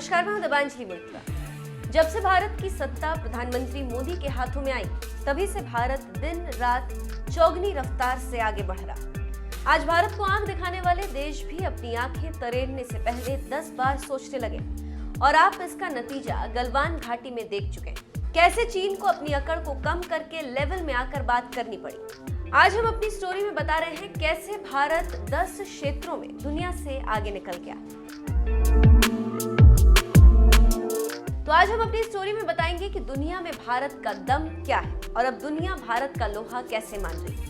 नमस्कार, मैं दिबांजलि मित्रा। जब से भारत की सत्ता प्रधानमंत्री मोदी के हाथों में आई, तभी से भारत दिन रात चौगनी रफ्तार से आगे बढ़ रहा। आज भारत को आंख दिखाने वाले देश भी अपनी आंखें तरेड़ने से पहले 10 बार सोचने लगे और आप इसका नतीजा गलवान घाटी में देख चुके हैं। कैसे चीन को अपनी अकड़ को कम करके लेवल में आकर बात करनी पड़ी। आज हम अपनी स्टोरी में बता रहे हैं कैसे भारत 10 क्षेत्रों में दुनिया से आगे निकल गया। तो आज हम अपनी स्टोरी में बताएंगे कि दुनिया में भारत का दम क्या है और अब दुनिया भारत का लोहा कैसे मान रही है।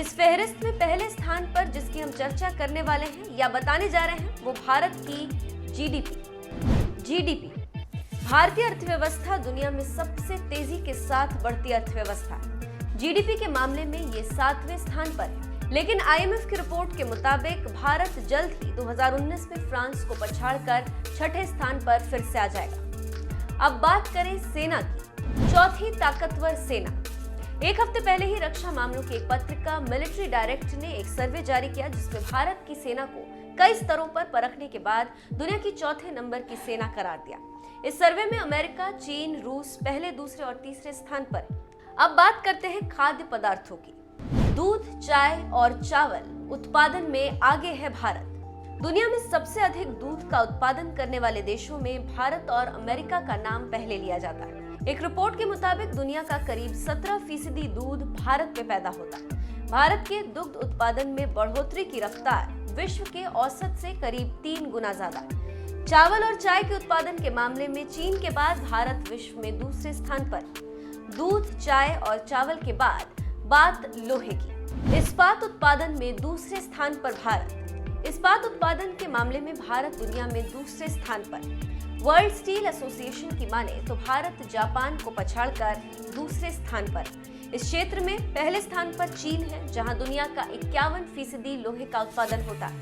इस फहरिस्त में पहले स्थान पर जिसकी हम चर्चा करने वाले हैं या बताने जा रहे हैं, वो भारत की जीडीपी। भारतीय अर्थव्यवस्था दुनिया में सबसे तेजी के साथ बढ़ती अर्थव्यवस्था। जीडीपी के मामले में ये 7वें स्थान पर है, लेकिन आईएमएफ की रिपोर्ट के मुताबिक भारत जल्द ही 2019 में फ्रांस को पछाड़कर 6ठे स्थान पर फिर से आ जाएगा। अब बात करें सेना की। चौथी ताकतवर सेना। एक हफ्ते पहले ही रक्षा मामलों की एक पत्रिका मिलिट्री डायरेक्ट ने एक सर्वे जारी किया, जिसमें भारत की सेना को कई स्तरों पर परखने के बाद दुनिया की चौथे नंबर की सेना करार दिया। इस सर्वे में अमेरिका, चीन, रूस पहले, दूसरे और तीसरे स्थान पर। अब बात करते हैं खाद्य पदार्थों की। दूध, चाय और चावल उत्पादन में आगे है भारत। दुनिया में सबसे अधिक दूध का उत्पादन करने वाले देशों में भारत और अमेरिका का नाम पहले लिया जाता है। एक रिपोर्ट के मुताबिक दुनिया का करीब 17% दूध भारत में पैदा होता है। भारत के दुग्ध उत्पादन में बढ़ोतरी की रफ्तार विश्व के औसत से करीब 3 गुना ज्यादा है। चावल और चाय के उत्पादन के मामले में चीन के बाद भारत विश्व में दूसरे स्थान पर। दूध, चाय और चावल के बाद बात लोहे की। इस्पात उत्पादन में दूसरे स्थान पर भारत। इस्पात उत्पादन के मामले में भारत दुनिया में दूसरे स्थान पर। वर्ल्ड स्टील एसोसिएशन की माने तो भारत जापान को पछाड़कर दूसरे स्थान पर। इस क्षेत्र में पहले स्थान पर चीन है, जहां दुनिया का 51% लोहे का उत्पादन होता है।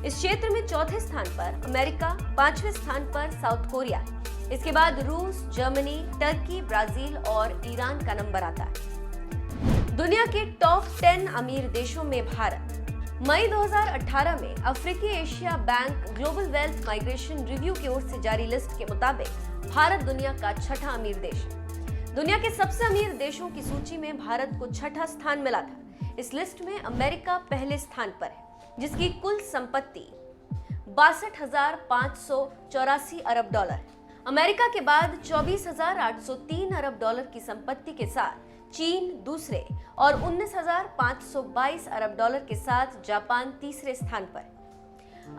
इस क्षेत्र में चौथे स्थान पर अमेरिका, 5वें स्थान पर साउथ कोरिया, इसके बाद रूस, जर्मनी, टर्की, ब्राजील और ईरान का नंबर आता है। दुनिया के टॉप 10 अमीर देशों में भारत। मई 2018 में अफ्रीकी Asia bank global wealth migration review की ओर से जारी लिस्ट के मुताबिक भारत दुनिया का 6ठा अमीर देश है। दुनिया के सबसे अमीर देशों की सूची में भारत को 6ठा स्थान मिला था। इस लिस्ट में अमेरिका पहले स्थान पर है, जिसकी कुल संपत्ति 62,584 अरब डॉलर है। अमेरिका के बाद 24,803 अरब डॉलर की संपत्ति के साथ चीन दूसरे और 19,522 अरब डॉलर के साथ जापान तीसरे स्थान पर।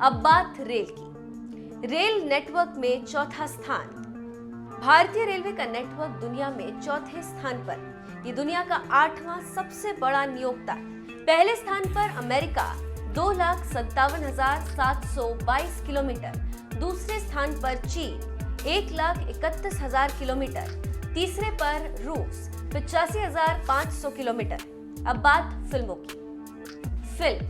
अब बात रेल की। रेल नेटवर्क में चौथा स्थान। भारतीय रेलवे का नेटवर्क दुनिया में चौथे स्थान पर। ये दुनिया का 8वां सबसे बड़ा नियोक्ता। पहले स्थान पर अमेरिका 2,57,722 किलोमीटर। दूसरे स्थान पर चीन 1,31,000 किलोमीटर। तीसरे पर रूस 85,500 किलोमीटर। अब बात फिल्मों की। फिल्म।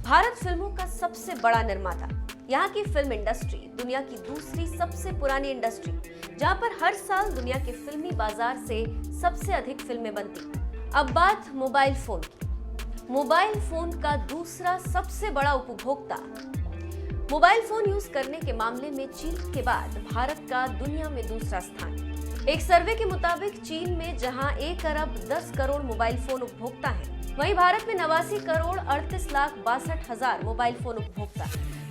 भारत फिल्मों का सबसे बड़ा निर्माता। यहाँ की फिल्म इंडस्ट्री दुनिया की दूसरी सबसे पुरानी इंडस्ट्री, जहाँ पर हर साल दुनिया के फिल्मी बाजार से सबसे अधिक फिल्में बनती। अब बात मोबाइल फोन की। मोबाइल फोन का दूसरा सबसे बड़ा उपभोक्ता। मोबाइल फोन यूज करने के मामले में चीन के बाद भारत का दुनिया में दूसरा स्थान। एक सर्वे के मुताबिक चीन में जहां 1 अरब 10 करोड़ मोबाइल फोन उपभोक्ता हैं, वहीं भारत में 89 करोड़ 38 लाख 62 हजार मोबाइल फोन उपभोक्ता।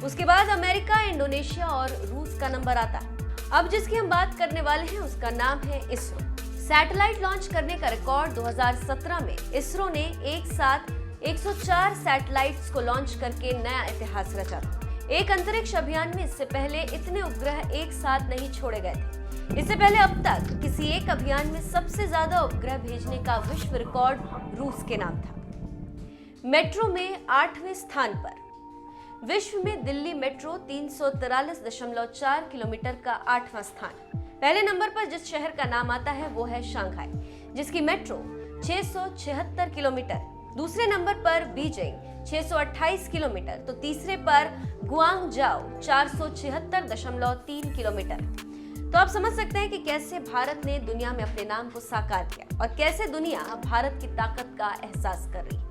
उसके बाद अमेरिका, इंडोनेशिया और रूस का नंबर आता है। अब जिसकी हम बात करने वाले हैं उसका नाम है इसरो। सैटेलाइट लॉन्च करने का रिकॉर्ड 2017 में इसरो ने एक साथ 104 सैटेलाइट्स को लॉन्च करके नया इतिहास रचा था। एक अंतरिक्ष अभियान में इससे पहले इतने उपग्रह एक साथ नहीं छोड़े गए थे। इससे पहले अब तक किसी एक अभियान में सबसे ज्यादा उपग्रह भेजने का विश्व रिकॉर्ड रूस के नाम था। मेट्रो में 8वें स्थान पर। विश्व में दिल्ली मेट्रो 343.4 किलोमीटर का 8वां स्थान। पहले नंबर पर जिस शहर का नाम आता है वो है शंघाई, जिसकी मेट्रो 676 किलोमीटर। दूसरे नंबर पर बीजिंग 628 किलोमीटर, तो तीसरे पर गुआंगझाओ 476.3 किलोमीटर। तो आप समझ सकते हैं कि कैसे भारत ने दुनिया में अपने नाम को साकार किया और कैसे दुनिया भारत की ताकत का एहसास कर रही है।